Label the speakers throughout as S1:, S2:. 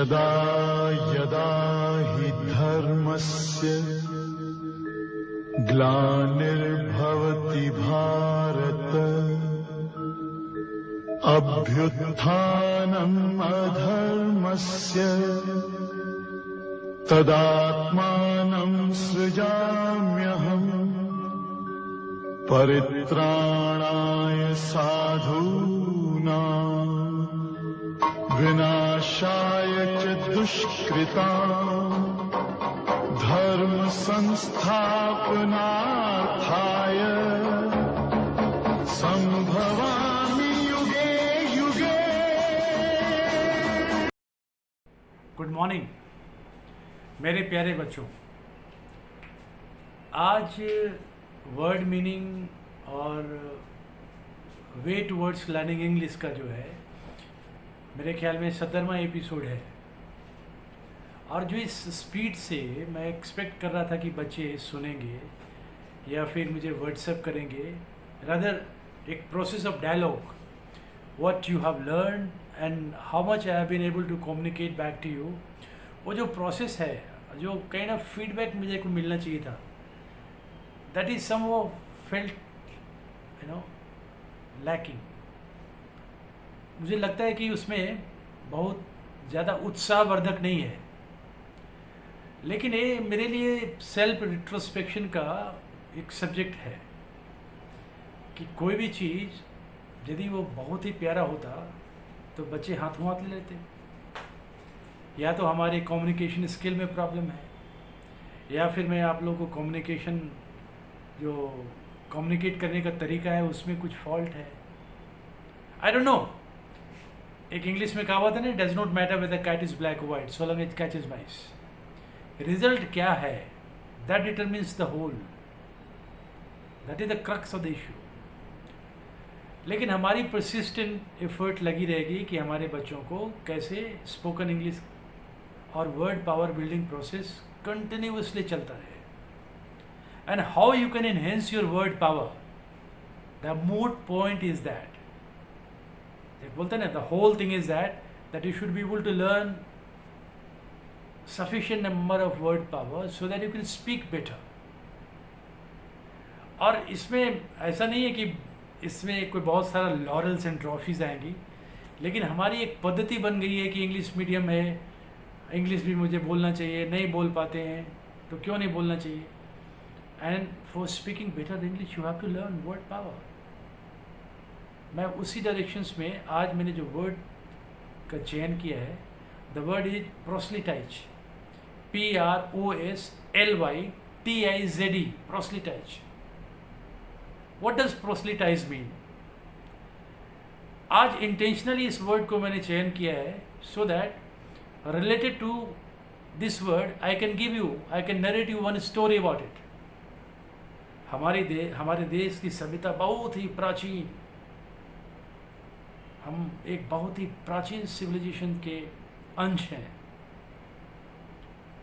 S1: यदा यदा हि धर्मस्य ग्लानिर्भवति भारत अभ्युत्थानम् अधर्मस्य तदात्मानं सृजाम्यहम् परित्राणाय साधूनां विनाशाय च दुष्कृतां धर्म संस्थापनार्थाय संभवामि युगे युगे।
S2: गुड मॉर्निंग मेरे प्यारे बच्चों। आज वर्ड मीनिंग और वे टुवर्ड्स लर्निंग इंग्लिश का जो है मेरे ख्याल में 17वां एपिसोड है, और जो इस स्पीड से मैं एक्सपेक्ट कर रहा था कि बच्चे सुनेंगे या फिर मुझे व्हाट्सएप करेंगे, रादर एक process of dialogue, what you have learn and how much I have been able to communicate back to you, वो जो प्रोसेस है, जो काइंड ऑफ फीडबैक मुझे को मिलना चाहिए था, दैट इज सम वो फेल्ट लैकिंग। मुझे लगता है कि उसमें बहुत ज़्यादा उत्साहवर्धक नहीं है, लेकिन ये मेरे लिए सेल्फ रिट्रोस्पेक्शन का एक सब्जेक्ट है कि कोई भी चीज़ यदि वो बहुत ही प्यारा होता तो बच्चे हाथों हाथ ले लेते। या तो हमारे कम्युनिकेशन स्किल में प्रॉब्लम है, या फिर मैं आप लोगों को कम्युनिकेशन जो कम्युनिकेट करने का तरीका है उसमें कुछ फॉल्ट है, आई डोंट नो। एक इंग्लिश में कहावत है ना, does not matter whether cat is black और white so long it catches mice. Result क्या है that determines the whole, that is the crux of the issue. लेकिन हमारी परसिस्टेंट एफर्ट लगी रहेगी कि हमारे बच्चों को कैसे स्पोकन इंग्लिश और word power building process continuously चलता रहे, and how you can enhance your word power. The more point is that, बोलते हैं ना, the whole thing is that you should be able to learn sufficient number of word power so that you can speak better। और इसमें ऐसा नहीं है कि इसमें कोई बहुत सारा लॉरल्स एंड ट्रॉफीज आएंगी, लेकिन हमारी एक पद्धति बन गई है कि इंग्लिश मीडियम है, इंग्लिश भी मुझे बोलना चाहिए, नहीं बोल पाते हैं तो क्यों नहीं बोलना चाहिए। And for speaking better English you have to learn word power. मैं उसी डायरेक्शंस में आज मैंने जो वर्ड का चयन किया है, the word is proselytize, PROSLYTIZE, proselytize। What does proselytize mean? आज इंटेंशनली इस वर्ड को मैंने चयन किया है so that related to this word I can narrate you one story about it. हमारे देश की सभ्यता बहुत ही प्राचीन, हम एक बहुत ही प्राचीन सिविलाइजेशन के अंश हैं।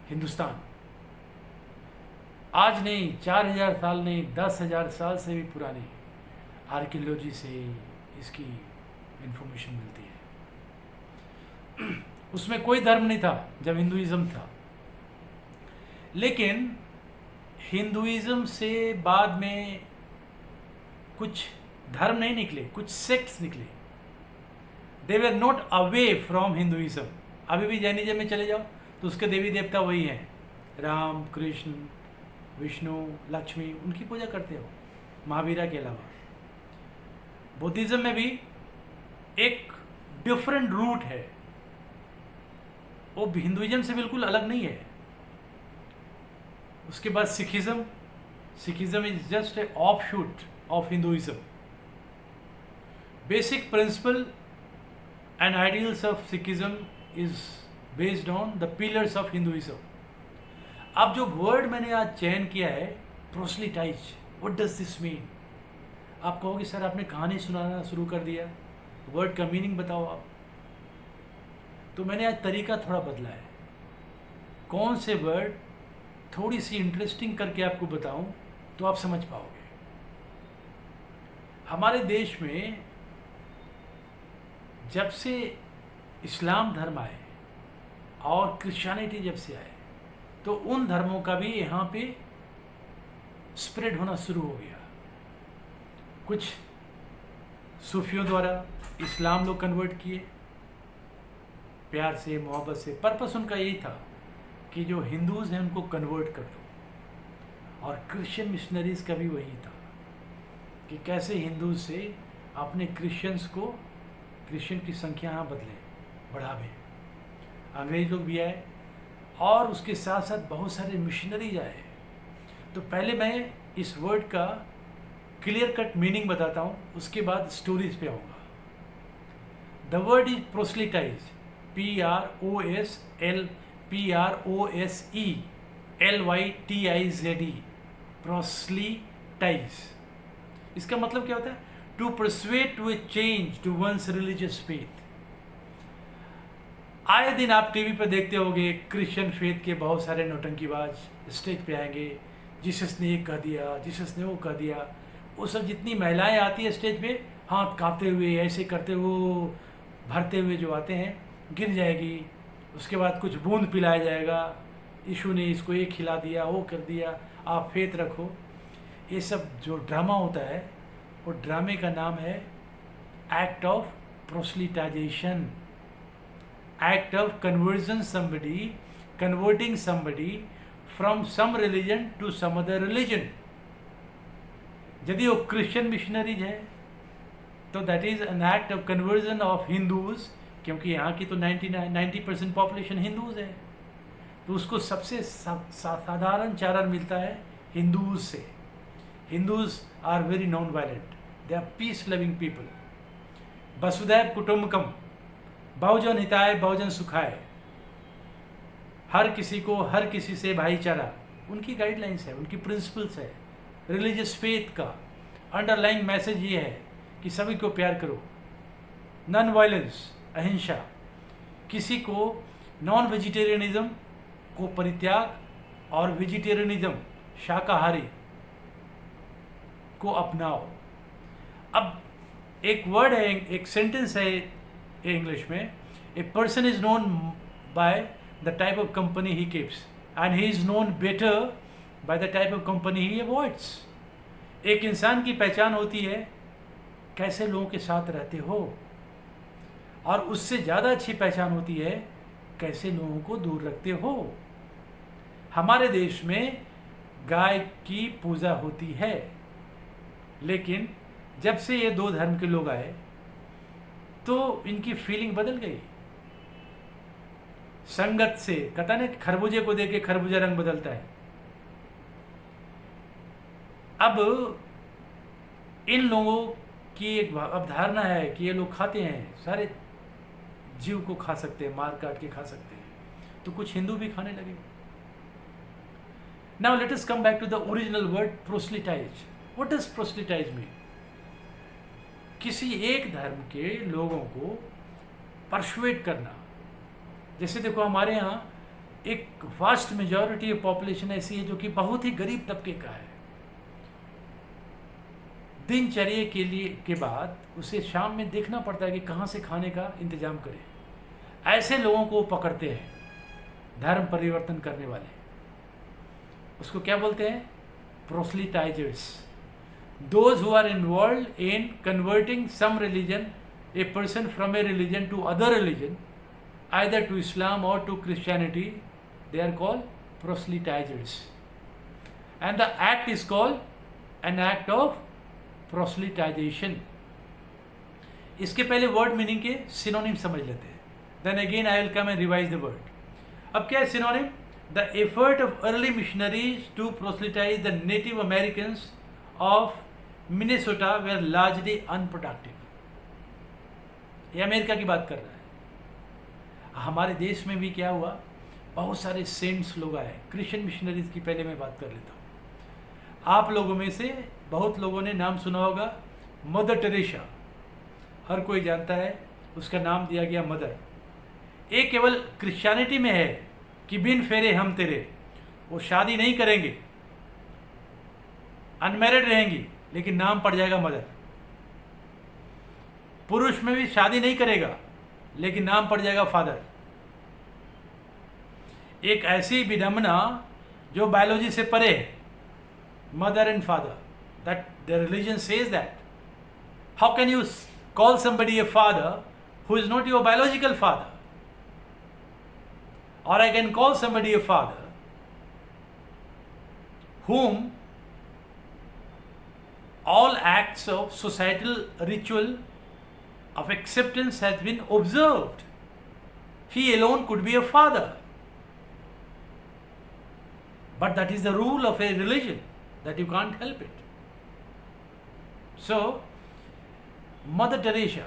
S2: हिंदुस्तान आज नहीं, 4000 साल नहीं, 10,000 साल से भी पुरानी आर्कियोलॉजी से इसकी इंफॉर्मेशन मिलती है। उसमें कोई धर्म नहीं था जब हिंदुइज्म था, लेकिन हिंदुइज्म से बाद में कुछ धर्म नहीं निकले, कुछ सेक्ट्स निकले। They were not away from Hinduism. अभी भी जैनिज्म में चले जाओ तो उसके देवी देवता वही हैं, राम, कृष्ण, विष्णु, लक्ष्मी, उनकी पूजा करते हो, महावीरा के अलावा। बुद्धिज्म में भी एक डिफरेंट रूट है, वो हिंदुइज्म से बिल्कुल अलग नहीं है। उसके बाद Sikhism is just a offshoot of Hinduism. Basic principle and ideals of Sikhism is based on the pillars of Hinduism. अब जो वर्ड मैंने आज चयन किया है, प्रोस्लिटाइज, व्हाट डज दिस मीन? आप कहोगे सर आपने कहानी सुनाना शुरू कर दिया, वर्ड का मीनिंग बताओ आप। तो मैंने आज तरीका थोड़ा बदला है, कौन से वर्ड थोड़ी सी इंटरेस्टिंग करके आपको बताऊं तो आप समझ पाओगे। हमारे देश में जब से इस्लाम धर्म आए और क्रिश्चियनिटी जब से आए तो उन धर्मों का भी यहाँ पे स्प्रेड होना शुरू हो गया। कुछ सूफियों द्वारा इस्लाम लोग कन्वर्ट किए, प्यार से, मोहब्बत से। पर्पस उनका यही था कि जो हिंदूज़ हैं उनको कन्वर्ट कर दो। और क्रिश्चियन मिशनरीज़ का भी वही था कि कैसे हिंदूज से अपने क्रिश्चियंस को, क्रिश्चियन की संख्या यहाँ बदले, बढ़ावे। अंग्रेज लोग भी आए और उसके साथ साथ बहुत सारे मिशनरीज आए। तो पहले मैं इस वर्ड का क्लियर कट मीनिंग बताता हूँ, उसके बाद स्टोरीज पे आऊँगा। The word is proselytize, PROSLYTIZE, proselytize. इसका मतलब क्या होता है? To persuade to a change to one's religious faith. आए दिन आप टीवी पर देखते होंगे क्रिश्चियन फेथ के बहुत सारे नौटंकीबाज स्टेज पे आएंगे, जीसस ने ये कह दिया, जीसस ने वो कह दिया। वो सब जितनी महिलाएं आती है स्टेज पे, हाथ कांपते हुए, ऐसे करते हुए, भरते हुए जो आते हैं, गिर जाएगी। उसके बाद कुछ बूंद पिलाया जाएगा, यीशु ने इसको ये खिला दिया, वो कर दिया, आप फेथ रखो। ये सब जो ड्रामा होता है, वो ड्रामे का नाम है act of proselytization, act of converting somebody from some religion to some other religion। यदि वो क्रिश्चियन मिशनरीज है तो that is an act of conversion of Hindus, क्योंकि यहाँ की तो 90% पॉपुलेशन हिंदूज है। तो उसको सबसे साधारण चारण मिलता है हिंदूज से। Hindus are very non violent, they are peace loving people. वसुधैव कुटुंबकम, बहुजन हिताय बहुजन सुखाय, हर किसी को हर किसी से भाईचारा, उनकी गाइडलाइंस है, उनकी प्रिंसिपल्स है। रिलीजियस फेथ का अंडरलाइंग मैसेज ये है कि सभी को प्यार करो, नॉन वायलेंस, अहिंसा। किसी को नॉन वेजिटेरियनिज्म को परित्याग और वेजिटेरियनिज्म, शाकाहारी को अपनाओ। अब एक वर्ड है, एक सेंटेंस है इंग्लिश में, a person is known by the type of company he keeps and he is known better by the type of company he avoids. एक इंसान की पहचान होती है कैसे लोगों के साथ रहते हो, और उससे ज़्यादा अच्छी पहचान होती है कैसे लोगों को दूर रखते हो। हमारे देश में गाय की पूजा होती है, लेकिन जब से ये दो धर्म के लोग आए तो इनकी फीलिंग बदल गई। संगत से, कहता ना खरबूजे को देख के खरबूजा रंग बदलता है। अब इन लोगों की एक अवधारणा है कि ये लोग खाते हैं, सारे जीव को खा सकते हैं, मार काट के खा सकते हैं, तो कुछ हिंदू भी खाने लगे। Now let us come back to the original word proselytize. What does proselytize mean? किसी एक धर्म के लोगों को परसुएट करना। जैसे देखो हमारे यहाँ एक वास्ट मेजॉरिटी ऑफ पॉपुलेशन ऐसी है जो कि बहुत ही गरीब तबके का है। दिनचर्या के लिए के बाद उसे शाम में देखना पड़ता है कि कहाँ से खाने का इंतजाम करें। ऐसे लोगों को पकड़ते हैं धर्म परिवर्तन करने वाले। उसको क्या बोलते हैं? प्रोस्लिटाइजर्स। Those who are involved in converting some religion, a person from a religion to other religion, either to Islam or to Christianity, they are called proselytizers. And the act is called an act of proselytization. इसके पहले word meaning के synonym समझ लेते हैं, then again I will come and revise the word. अब क्या है synonym? The effort of early missionaries to proselytize the Native Americans of Minnesota were largely unproductive. ये अमेरिका की बात कर रहा है। हमारे देश में भी क्या हुआ, बहुत सारे सेंट्स लोग आए, क्रिश्चियन मिशनरीज की पहले मैं बात कर लेता हूँ। आप लोगों में से बहुत लोगों ने नाम सुना होगा मदर टेरेसा, हर कोई जानता है, उसका नाम दिया गया मदर। ये केवल क्रिश्चियनिटी में है कि बिन फेरे हम तेरे, वो शादी नहीं करेंगे, अनमैरिड रहेंगी, लेकिन नाम पड़ जाएगा मदर। पुरुष में भी शादी नहीं करेगा, लेकिन नाम पड़ जाएगा फादर। एक ऐसी विडंबना जो बायोलॉजी से परे है, mother and father, that the religion says that. How can you call somebody a father who is not your biological father? Or I can call somebody a father whom all acts of societal ritual of acceptance has been observed. He alone could be a father. But that is the rule of a religion, that you can't help it. So, Mother Teresa,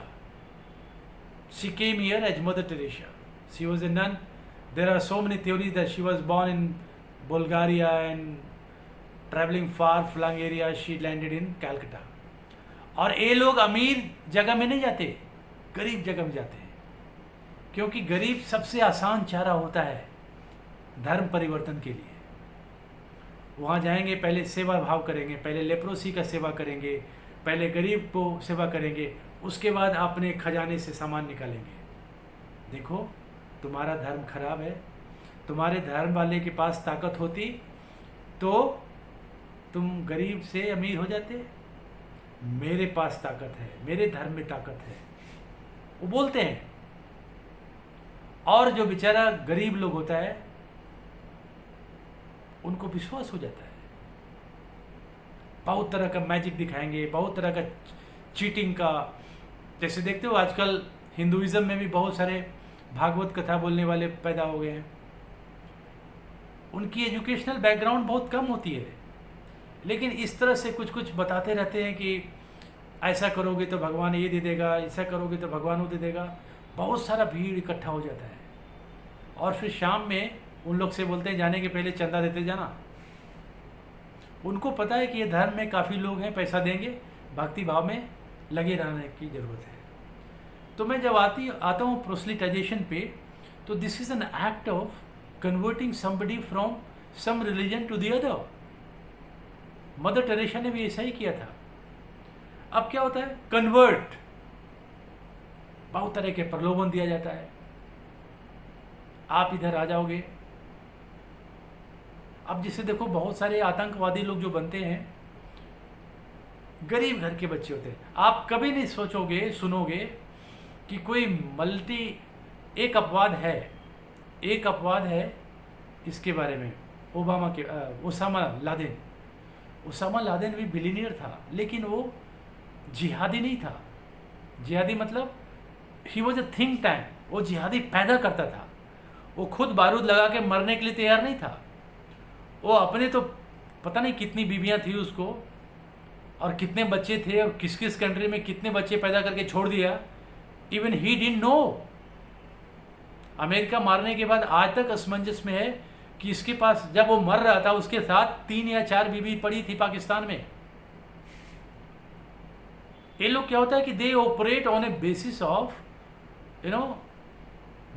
S2: she came here as Mother Teresa. She was a nun. There are so many theories that she was born in Bulgaria and traveling far-flung areas, she landed in Calcutta. और ये लोग अमीर जगह में नहीं जाते, गरीब जगह में जाते हैं, क्योंकि गरीब सबसे आसान चारा होता है धर्म परिवर्तन के लिए. वहाँ जाएंगे, पहले सेवा भाव करेंगे, पहले लेप्रोसी का सेवा करेंगे, पहले गरीब को सेवा करेंगे, उसके बाद अपने खजाने से सामान निकालेंगे. देखो, तुम्हारा धर्म खराब है. तुम्हारे धर्म वाले के पास ताकत होती तो तुम गरीब से अमीर हो जाते. मेरे पास ताकत है, मेरे धर्म में ताकत है, वो बोलते हैं. और जो बेचारा गरीब लोग होता है उनको विश्वास हो जाता है. बहुत तरह का मैजिक दिखाएंगे, बहुत तरह का चीटिंग का. जैसे देखते हो आजकल हिंदुइज्म में भी बहुत सारे भागवत कथा बोलने वाले पैदा हो गए हैं. उनकी एजुकेशनल बैकग्राउंड बहुत कम होती है, लेकिन इस तरह से कुछ कुछ बताते रहते हैं कि ऐसा करोगे तो भगवान ये दे देगा, ऐसा करोगे तो भगवान वो दे देगा. बहुत सारा भीड़ इकट्ठा हो जाता है और फिर शाम में उन लोग से बोलते हैं जाने के पहले चंदा देते जाना. उनको पता है कि ये धर्म में काफ़ी लोग हैं, पैसा देंगे, भक्ति भाव में लगे रहने की ज़रूरत है. तो मैं जब आता हूँ प्रोस्लिटाइजेशन पे, तो this is an act of converting somebody from some religion to the other. Mother Teresa ने भी ऐसा ही किया था. अब क्या होता है, कन्वर्ट, बहुत तरह के प्रलोभन दिया जाता है. आप इधर आ जाओगे. अब जिसे देखो, बहुत सारे आतंकवादी लोग जो बनते हैं गरीब घर के बच्चे होते हैं. आप कभी नहीं सोचोगे, सुनोगे कि कोई एक अपवाद है इसके बारे में, ओसामा लादेन भी बिलियनियर था, लेकिन वो जिहादी नहीं था. जिहादी मतलब he was a think tank. वो जिहादी पैदा करता था. वो खुद बारूद लगा के मरने के लिए तैयार नहीं था. वो अपने तो पता नहीं कितनी बीवियां थी उसको, और कितने बच्चे थे, और किस किस कंट्री में कितने बच्चे पैदा करके छोड़ दिया. Even he didn't know. America मारने के बाद आज तक असमंजस में है कि इसके पास, जब वो मर रहा था उसके साथ 3 या 4 बीवी पड़ी थी पाकिस्तान में. ये लोग क्या होता है कि they operate on a basis of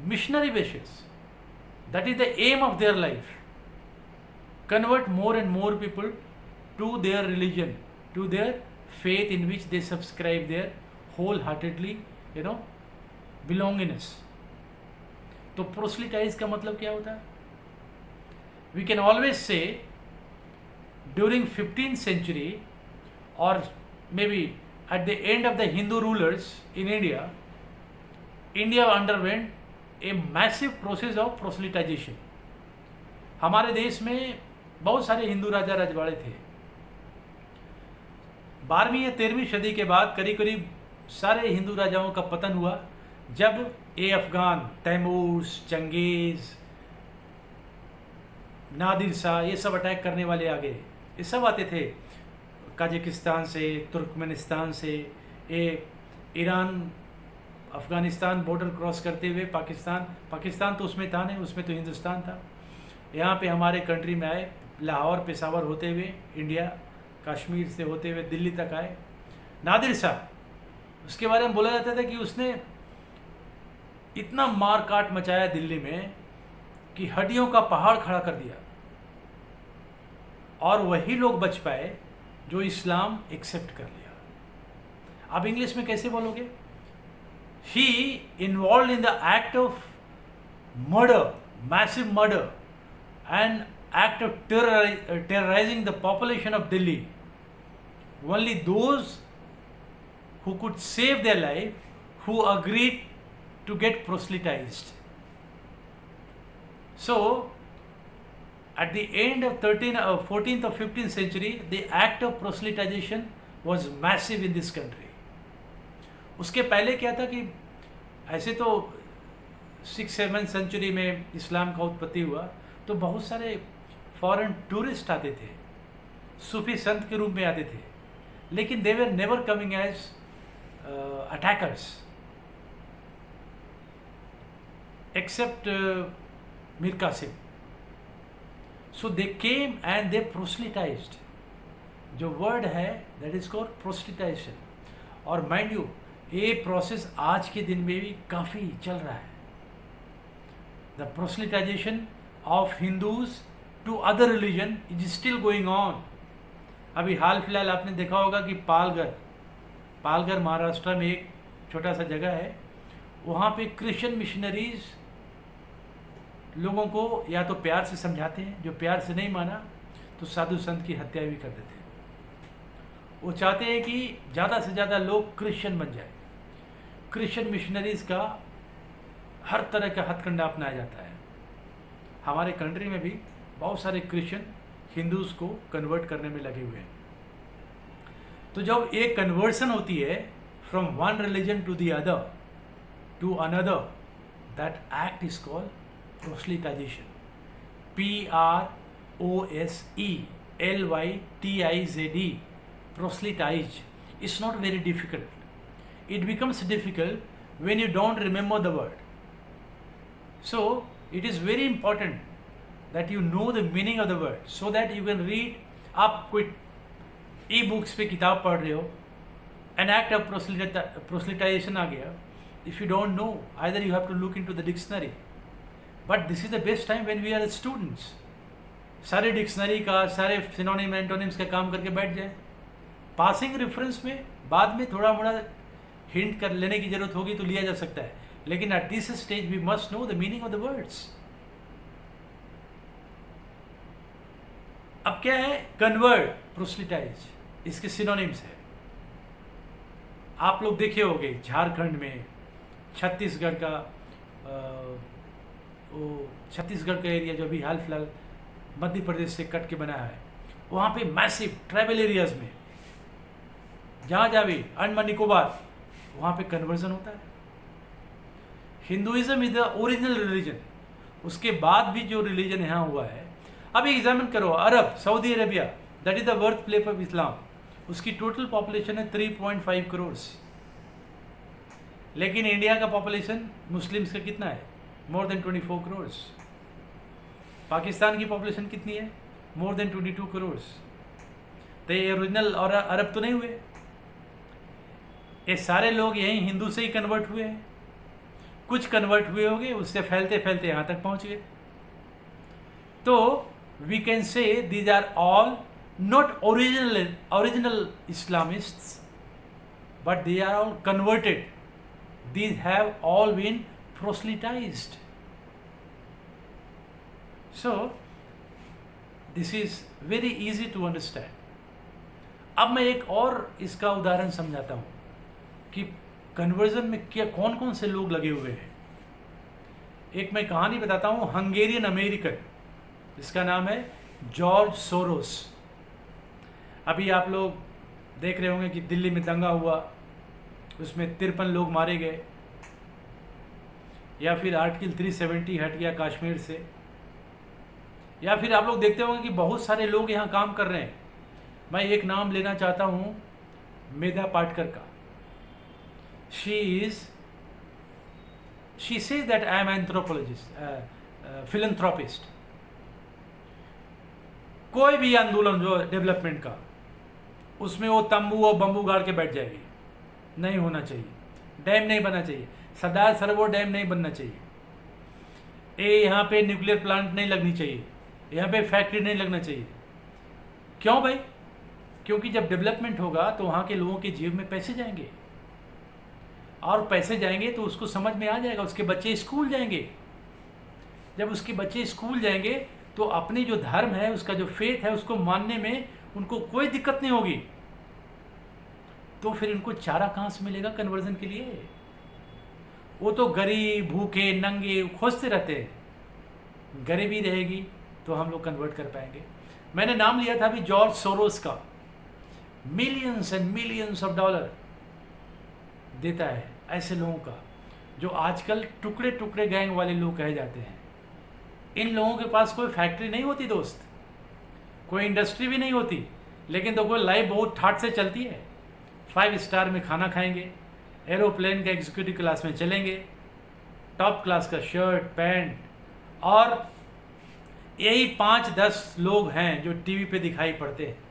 S2: missionary basis. That is the aim of their life. Convert more and more people to their religion, to their faith in which they subscribe their wholeheartedly, belongingness. तो proselytize का मतलब क्या होता है? We can always say during 15th century or maybe at the end of the Hindu rulers in India, India underwent a massive process of proselytization. हमारे देश में बहुत सारे हिंदू राजा रजवाड़े थे. 12वीं या 13वीं सदी के बाद करीब करीब सारे हिंदू राजाओं का पतन हुआ, जब ये अफगान, तैमूर, चंगेज, नादिर शाह, ये सब अटैक करने वाले आ गए. ये सब आते थे काजाकिस्तान से, तुर्कमेनिस्तान से, ये ईरान अफगानिस्तान बॉर्डर क्रॉस करते हुए पाकिस्तान तो उसमें था नहीं, उसमें तो हिंदुस्तान था. यहाँ पे हमारे कंट्री में आए, लाहौर, पेशावर होते हुए इंडिया, कश्मीर से होते हुए दिल्ली तक आए. नादिर शाह, उसके बारे में बोला जाता था कि उसने इतना मार काट मचाया दिल्ली में कि हड्डियों का पहाड़ खड़ा कर दिया. और वही लोग बच पाए जो इस्लाम एक्सेप्ट कर लिया. आप इंग्लिश में कैसे बोलोगे? He involve in the act of murder, massive murder an act of terrorizing the population of Delhi. Only those who could save their life, who agreed to get proselytized. So, at the end of 14th or 15th century, the act of proselytization was massive in this country. उसके पहले क्या था कि ऐसे तो 6-7 century में इस्लाम का उत्पत्ति हुआ, तो बहुत सारे फॉरेन टूरिस्ट आते थे, सूफी संत के रूप में आते थे, लेकिन they were never coming as attackers except Mir Qasim. So they came and they proselytized. जो वर्ड है दैट इज कॉल्ड प्रोस्लिटाइजेशन. और माइंड यू, ये प्रोसेस आज के दिन में भी काफ़ी चल रहा है. The proselytization of Hindus to other religion is still going on. अभी हाल फिलहाल आपने देखा होगा कि पालघर महाराष्ट्र में एक छोटा सा जगह है, वहाँ पे क्रिश्चियन मिशनरीज लोगों को या तो प्यार से समझाते हैं, जो प्यार से नहीं माना तो साधु संत की हत्या भी कर देते हैं. वो चाहते हैं कि ज़्यादा से ज़्यादा लोग क्रिश्चियन बन जाए. क्रिश्चियन मिशनरीज का हर तरह का हथकंडा अपनाया जाता है. हमारे कंट्री में भी बहुत सारे क्रिश्चियन हिंदूज को कन्वर्ट करने में लगे हुए हैं. तो जब एक कन्वर्सन होती है from one religion to the other to another, that act is called proselytization. PROSELYTIZD. Proselytize. It's not very difficult. It becomes difficult when you don't remember the word. So it is very important that you know the meaning of the word so that you can read. आप कोई e-books पे किताब पढ़ रहे हो, an act of proselytization आ गया. If you don't know, either you have to look into the dictionary. But this is the best time when we are students. सारे dictionary का, सारे सिनोनिम एंटोनिम्स का काम करके बैठ जाए. पासिंग रेफरेंस में बाद में थोड़ा मोड़ा हिंट कर लेने की जरूरत होगी तो लिया जा सकता है, लेकिन at this stage we must know the meaning of the words. अब क्या है कन्वर्ट, प्रोस्लिटाइज, इसके सिनोनिम्स है. आप लोग देखे होंगे झारखंड में, छत्तीसगढ़ का छत्तीसगढ़ का एरिया जो अभी हाल फिलहाल मध्य प्रदेश से कट के बना है, वहाँ पे मैसिव ट्राइबल एरियाज में जहाँ जावे, अंडमान निकोबार, वहाँ पे कन्वर्जन होता है. Hinduism is the original religion. उसके बाद भी जो रिलीजन यहाँ हुआ है, अब एग्जामिन करो Arab, Saudi Arabia, that is the birth place of Islam. उसकी टोटल पॉपुलेशन है 3.5 करोड़, लेकिन इंडिया का पॉपुलेशन मुस्लिम्स का कितना है? More than 24 crore. पाकिस्तान की पॉपुलेशन कितनी है? More than 22 crore. तो ये ओरिजिनल और अरब तो नहीं हुए. ये सारे लोग यहीं हिंदू से ही कन्वर्ट हुए हैं. कुछ कन्वर्ट हुए होंगे, उससे फैलते फैलते यहाँ तक पहुँच गए. तो we can say these are all not original Islamists, but they are all converted. These have all been proselytized. So this is very easy to understand. अब मैं एक और इसका उदाहरण समझाता हूँ कि कन्वर्जन में क्या कौन कौन से लोग लगे हुए हैं. एक मैं कहानी बताता हूँ, हंगेरियन अमेरिकन, इसका नाम है जॉर्ज सोरोस. अभी आप लोग देख रहे होंगे कि दिल्ली में दंगा हुआ, उसमें 53 लोग मारे गए, या फिर आर्टिकल 370 हट गया कश्मीर से, या फिर आप लोग देखते होंगे कि बहुत सारे लोग यहाँ काम कर रहे हैं. मैं एक नाम लेना चाहता हूँ, मेधा पाटकर का. She says that I am anthropologist, philanthropist. कोई भी आंदोलन जो डेवलपमेंट का, उसमें वो तंबू और बम्बू गाड़ के बैठ जाएगी. नहीं होना चाहिए. डैम नहीं बनना चाहिए. सरदार सरोवर डैम नहीं बनना चाहिए. यहाँ पे न्यूक्लियर प्लांट नहीं लगनी चाहिए. यहाँ पे फैक्ट्री नहीं लगना चाहिए. क्यों भाई? क्योंकि जब डेवलपमेंट होगा तो वहाँ के लोगों के जेब में पैसे जाएंगे, और पैसे जाएंगे तो उसको समझ में आ जाएगा, उसके बच्चे स्कूल जाएंगे. जब उसके बच्चे स्कूल जाएंगे तो अपनी जो धर्म है, उसका जो फेथ है, उसको मानने में उनको कोई दिक्कत नहीं होगी। तो फिर इनको चारा कहाँ से मिलेगा कन्वर्जन के लिए? वो तो गरीब, भूखे, नंगे खोजते रहते हैं। गरीबी रहेगी तो हम लोग कन्वर्ट कर पाएंगे। मैंने नाम लिया था अभी जॉर्ज सोरोस का। Millions and millions of dollar देता है ऐसे लोगों का, जो आजकल टुकड़े टुकड़े गैंग वाले लोग कहे जाते हैं। इन लोगों के पास कोई फैक्ट्री नहीं होती दोस्त, कोई इंडस्ट्री भी नहीं होती, लेकिन तो कोई लाइफ बहुत ठाट से चलती है। 5 स्टार में खाना खाएंगे, एरोप्लेन का एग्जीक्यूटिव क्लास में चलेंगे, टॉप क्लास का शर्ट पैंट, और यही 5-10 लोग हैं जो टीवी पे दिखाई पड़ते हैं।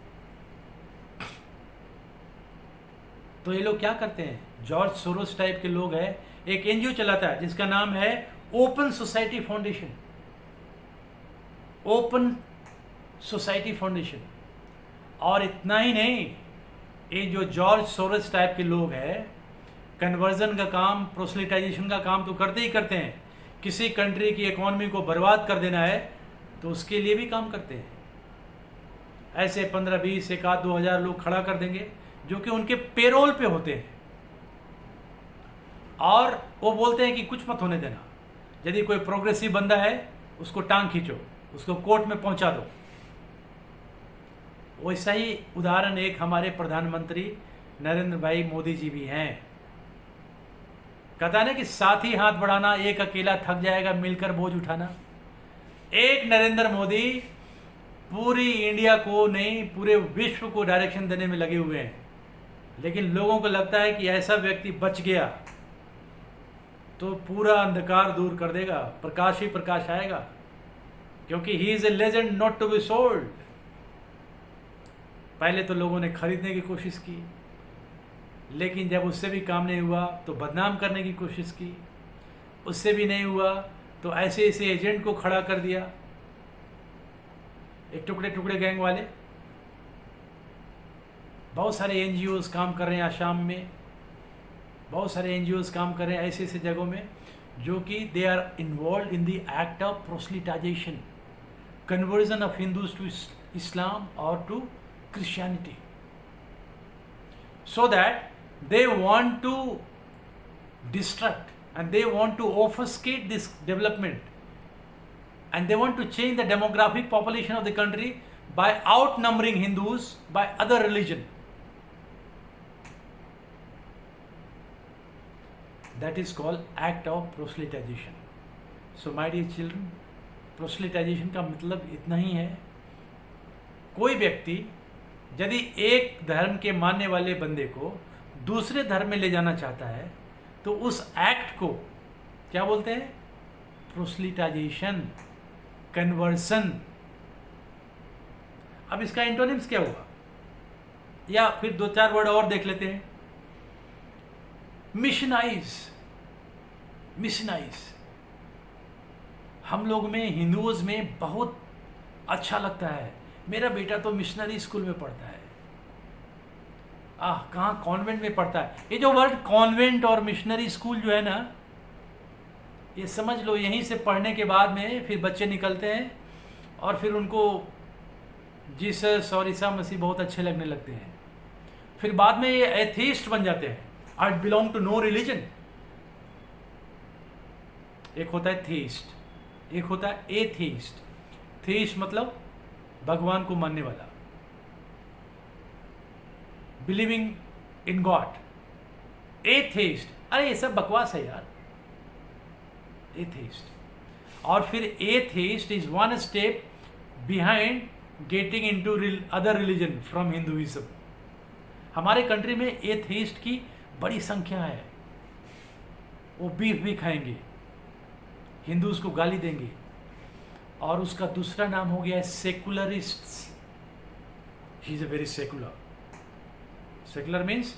S2: तो ये लोग क्या करते हैं? जॉर्ज सोरोस टाइप के लोग हैं, एक एनजीओ चलाता है जिसका नाम है open society foundation. Open society foundation. और इतना ही नहीं, ये जो जॉर्ज सोरोस टाइप के लोग हैं, कन्वर्जन का काम, प्रोसेलिटाइजेशन का काम तो करते ही करते हैं। किसी कंट्री की इकोनॉमी को बर्बाद कर देना है तो उसके लिए भी काम करते हैं। ऐसे 15-20 एक आध 2,000 लोग खड़ा कर देंगे जो कि उनके पेरोल पे होते हैं, और वो बोलते हैं कि कुछ मत होने देना। यदि कोई प्रोग्रेसिव बंदा है उसको टांग खींचो, उसको कोर्ट में पहुंचा दो। वैसा ही उदाहरण एक हमारे प्रधानमंत्री नरेंद्र भाई मोदी जी भी हैं। कहता है ना कि साथ ही हाथ बढ़ाना, एक अकेला थक जाएगा, मिलकर बोझ उठाना। एक नरेंद्र मोदी पूरी इंडिया को नहीं, पूरे विश्व को डायरेक्शन देने में लगे हुए हैं, लेकिन लोगों को लगता है कि ऐसा व्यक्ति बच गया तो पूरा अंधकार दूर कर देगा, प्रकाश ही प्रकाश आएगा, क्योंकि he is a legend not to be sold. पहले तो लोगों ने खरीदने की कोशिश की, लेकिन जब उससे भी काम नहीं हुआ तो बदनाम करने की कोशिश की, उससे भी नहीं हुआ तो ऐसे ऐसे एजेंट को खड़ा कर दिया, एक टुकड़े टुकड़े गैंग वाले। बहुत सारे एनजीओज काम कर रहे हैं आसाम में, बहुत सारे एनजीओज काम कर रहे हैं ऐसे ऐसे जगहों में, जो कि they are involve in the act of proselytization, conversion of Hindus to Islam और to Christianity, so that they want to distract and they want to obfuscate this development, and they want to change the demographic population of the country by outnumbering Hindus by other religion. That is called act of proselytization. So my dear children, proselytization का मतलब इतना ही है, कोई व्यक्ति यदि एक धर्म के मानने वाले बंदे को दूसरे धर्म में ले जाना चाहता है तो उस एक्ट को क्या बोलते हैं? Proselytization, conversion. अब इसका एंटोनिम्स क्या हुआ, या फिर 2-4 वर्ड और देख लेते हैं। मिशनाइज। मिशनाइज हम लोग में, हिंदुओं में बहुत अच्छा लगता है। मेरा बेटा तो मिशनरी स्कूल में पढ़ता है। कहाँ, कॉन्वेंट में पढ़ता है। ये जो वर्ड कॉन्वेंट और मिशनरी स्कूल जो है ना, ये समझ लो यहीं से पढ़ने के बाद में फिर बच्चे निकलते हैं और फिर उनको जीसस और ईसा मसीह बहुत अच्छे लगने लगते हैं। फिर बाद में ये एथीस्ट बन जाते हैं। I belong to no religion. एक होता है थीस्ट, एक होता है एथीस्ट। थीस्ट मतलब भगवान को मानने वाला, बिलीविंग इन गॉड। एथीस्ट, अरे ये सब बकवास है यार, एथीस्ट। और फिर atheist is one step behind getting into other religion from Hinduism. हमारे कंट्री में एथीस्ट की बड़ी संख्या है। वो बीफ भी खाएंगे, हिंदूज को गाली देंगे, और उसका दूसरा नाम हो गया है secularists. He is a very secular. Secular means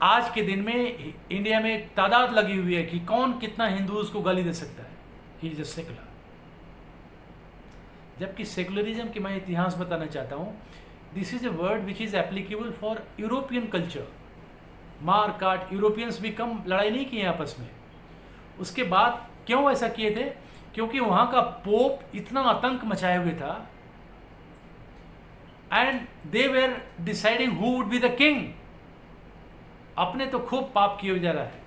S2: आज के दिन में इंडिया में एक तादाद लगी हुई है कि कौन कितना हिंदूज को गाली दे सकता है। ही इज अ सेकुलर। जबकि सेकुलरिज्म की मैं इतिहास बताना चाहता हूँ। This is a word which is applicable for European culture. मार काट, यूरोपियंस भी कम लड़ाई नहीं किए आपस में। उसके बाद क्यों ऐसा किए थे? क्योंकि वहाँ का पोप इतना आतंक मचाए हुए था, and they were deciding who would be the king. अपने तो खूब पाप किए जा रहा है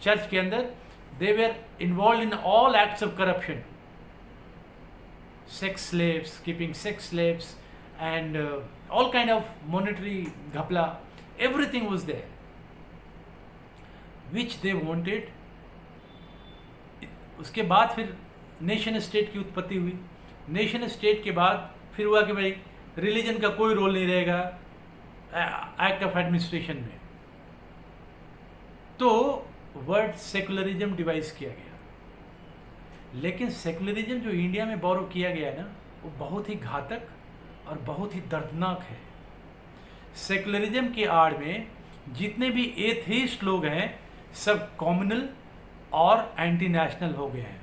S2: चर्च के अंदर। They were involve in all acts of corruption, sex slaves, keeping sex slaves, and all kind of monetary ghapla, everything was there, which they wanted. उसके बाद फिर नेशन स्टेट की उत्पत्ति हुई। नेशन स्टेट के बाद फिर हुआ कि भाई रिलीजन का कोई रोल नहीं रहेगा एक्ट ऑफ एडमिनिस्ट्रेशन में, तो वर्ड सेकुलरिज्म डिवाइस किया गया। लेकिन सेकुलरिज्म जो इंडिया में बोरो किया गया है ना, वो बहुत ही घातक और बहुत ही दर्दनाक है। सेकुलरिज्म की आड़ में जितने भी एथीस्ट लोग हैं सब कॉम्युनल और एंटी नेशनल हो गए हैं।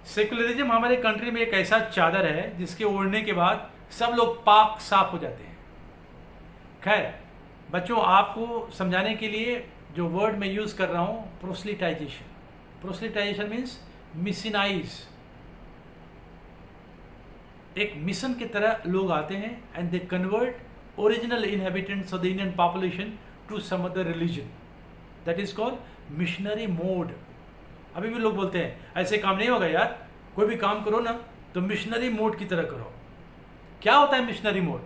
S2: सेकुलरिज्म हमारे कंट्री में एक ऐसा चादर है जिसके ओढ़ने के बाद सब लोग पाक साफ हो जाते हैं। खैर बच्चों, आपको समझाने के लिए जो वर्ड मैं यूज़ कर रहा हूँ, प्रोस्लिटाइजेशन। प्रोस्लिटाइजेशन मीन्स मिशनाइज। एक मिशन की तरह लोग आते हैं and they convert original inhabitants of the Indian population to some other religion, that is called missionary mode. अभी भी लोग बोलते हैं ऐसे काम नहीं होगा यार, कोई भी काम करो ना तो मिशनरी मोड की तरह करो। क्या होता है मिशनरी मोड?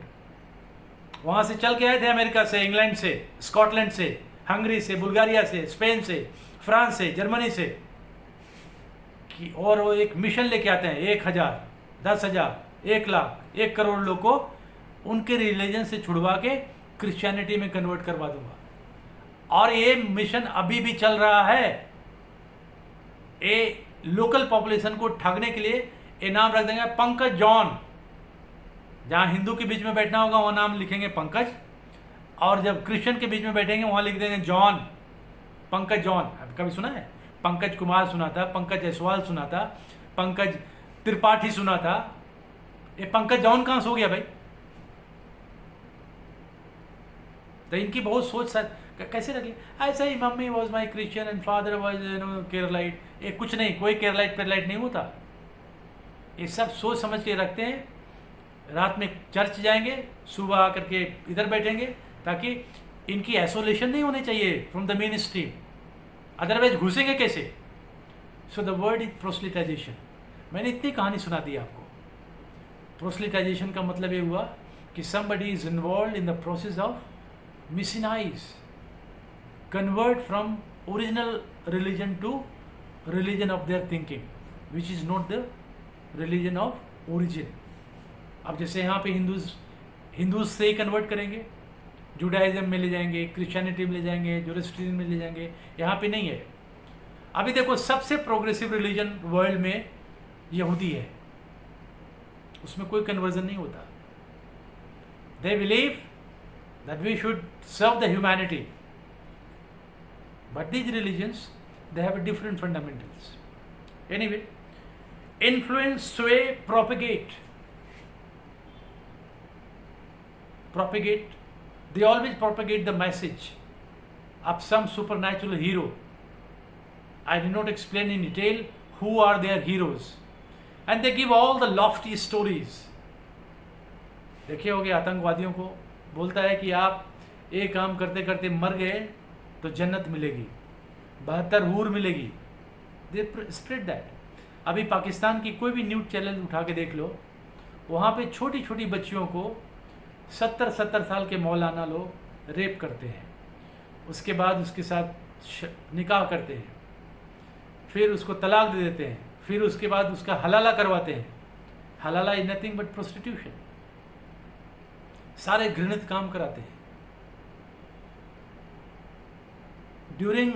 S2: वहां से चल के आए थे अमेरिका से, इंग्लैंड से, स्कॉटलैंड से, हंगरी से, बुल्गारिया से, स्पेन से, फ्रांस से, जर्मनी से, कि और वो एक मिशन लेके आते हैं 1000, 10,000, 1,00,000, 1 करोड़ लोग को उनके रिलीजन से छुड़वा के क्रिश्चियनिटी में कन्वर्ट करवा दूंगा। और ये मिशन अभी भी चल रहा है। ये लोकल पॉपुलेशन को ठगने के लिए ये नाम रख देंगे पंकज जॉन। जहाँ हिंदू के बीच में बैठना होगा वहाँ नाम लिखेंगे पंकज, और जब क्रिश्चियन के बीच में बैठेंगे वहाँ लिख देंगे जॉन, पंकज जॉन। कभी सुना है? पंकज कुमार सुना था, पंकज जायसवाल सुना था, पंकज त्रिपाठी सुना था, ये पंकज जॉन कहाँ से हो गया भाई? तो इनकी बहुत सोच कैसे रख ली ऐसा ही, mummy was my Christian and father was Keralite. ये कुछ नहीं, कोई केरलाइट पेरलाइट नहीं होता। ये सब सोच समझ के रखते हैं। रात में चर्च जाएंगे, सुबह आकर के इधर बैठेंगे, ताकि इनकी आइसोलेशन नहीं होनी चाहिए from the main stream, otherwise घुसेंगे कैसे? So the word is proselytization. मैंने इतनी कहानी सुना दी आपको। प्रोस्लिटाइजेशन का मतलब ये हुआ कि somebody is involved in the process of missionize, convert from original religion to religion of their thinking, which is not the religion of origin. अब जैसे यहाँ पे हिंदूज से ही कन्वर्ट करेंगे, जुडाइज्म में ले जाएंगे, क्रिश्चियनिटी में ले जाएंगे, जोरोस्ट्रियन में ले जाएंगे, यहाँ पे नहीं है। अभी देखो सबसे प्रोग्रेसिव रिलीजन वर्ल्ड में यहूदी है, उसमें कोई कन्वर्जन नहीं होता। They believe that we should serve the humanity, but these religions they have different fundamentals. Anyway, influence, sway, propagate, they always propagate the message of some supernatural hero. I did not explain in detail who are their heroes, and they give all the lofty stories. देखे होगे आतंकवादियों को, बोलता है कि आप एक काम करते करते मर गए तो जन्नत मिलेगी, 72 हूर मिलेगी। They spread that. अभी पाकिस्तान की कोई भी न्यूज़ चैनल उठा के देख लो, वहाँ पे छोटी छोटी बच्चियों को 70 साल के मौलाना लोग रेप करते हैं, उसके बाद उसके साथ निकाह करते हैं, फिर उसको तलाक दे देते हैं, फिर उसके बाद उसका हलाला करवाते हैं। हलाला इज नथिंग बट प्रोस्टिट्यूशन। सारे घृणित काम कराते हैं। During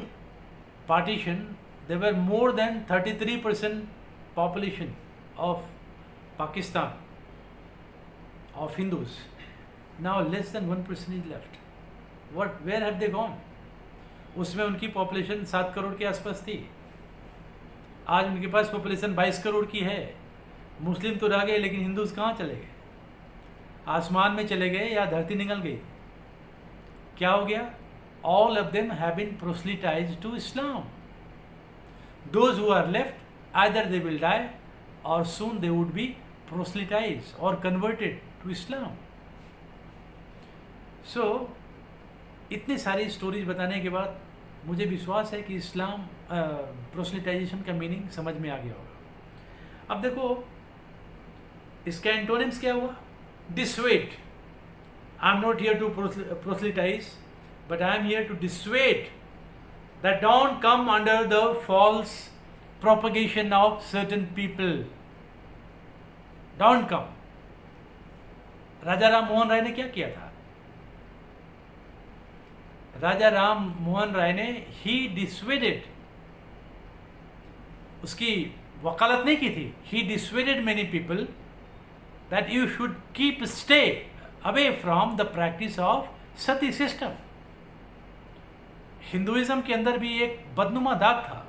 S2: partition there were more than 33% population of Pakistan of Hindus. Now less than 1% is left. Where have they gone? उसमें उनकी पॉपुलेशन 7 करोड़ के आसपास थी, आज उनके पास पॉपुलेशन 22 करोड़ की है। मुस्लिम तो रह गए, लेकिन हिंदूज कहाँ चले गए? आसमान में चले गए या धरती निकल गई? क्या हो गया? all of them have been proselytized to Islam. Those who are left, either they will die or soon they would be proselytized or converted to Islam. So, इतनी सारी स्टोरीज बताने के बाद मुझे विश्वास है कि इस्लाम प्रोसलिटाइजेशन का मीनिंग समझ में आ गया होगा. अब देखो इसका एंटोनिम्स क्या हुआ? Dissuade. I am not here to proselytize, but I am here to dissuade that don't come under the false propagation of certain people. Don't come. Raja Ram Mohan Roy ने क्या किया था? राजा राम मोहन राय ने ही डिसवेडेड, उसकी वकालत नहीं की थी. He dissuaded many people that you should keep stay away from the practice of sati system. Hinduism के अंदर भी एक बदनुमा दाग था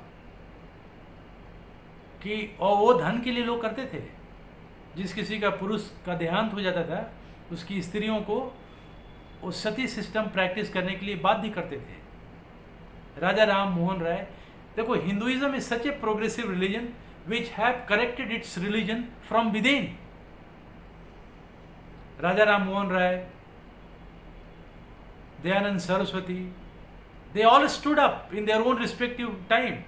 S2: कि और वो धन के लिए लोग करते थे. जिस किसी का पुरुष का देहांत हो जाता था उसकी स्त्रियों को वो सती सिस्टम प्रैक्टिस करने के लिए बाध्य करते थे. राजा राम मोहन राय, देखो Hinduism is such a progressive religion which have corrected its religion from within. Raja Ram Mohan Roy, Dayanand Saraswati, they all stood up in their own respective time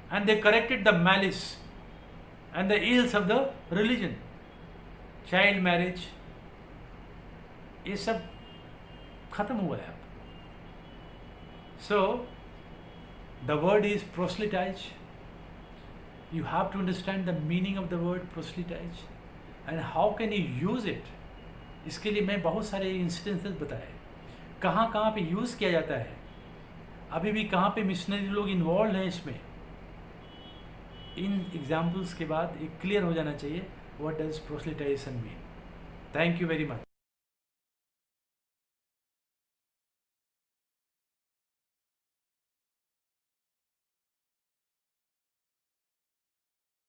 S2: and they corrected the malice and the ills of the religion. Child marriage, ये सब खत्म हुआ है अब. So the word is proselytize. You have to understand the meaning of the word proselytize and how can you use it. इसके लिए मैं बहुत सारे इंस्टेंसेस बताए कहाँ कहाँ पे यूज़ किया जाता है, अभी भी कहाँ पे मिशनरी लोग इन्वॉल्व हैं इसमें. इन एग्जाम्पल्स के बाद एक क्लियर हो जाना चाहिए what does proselytization mean. Thank you very much.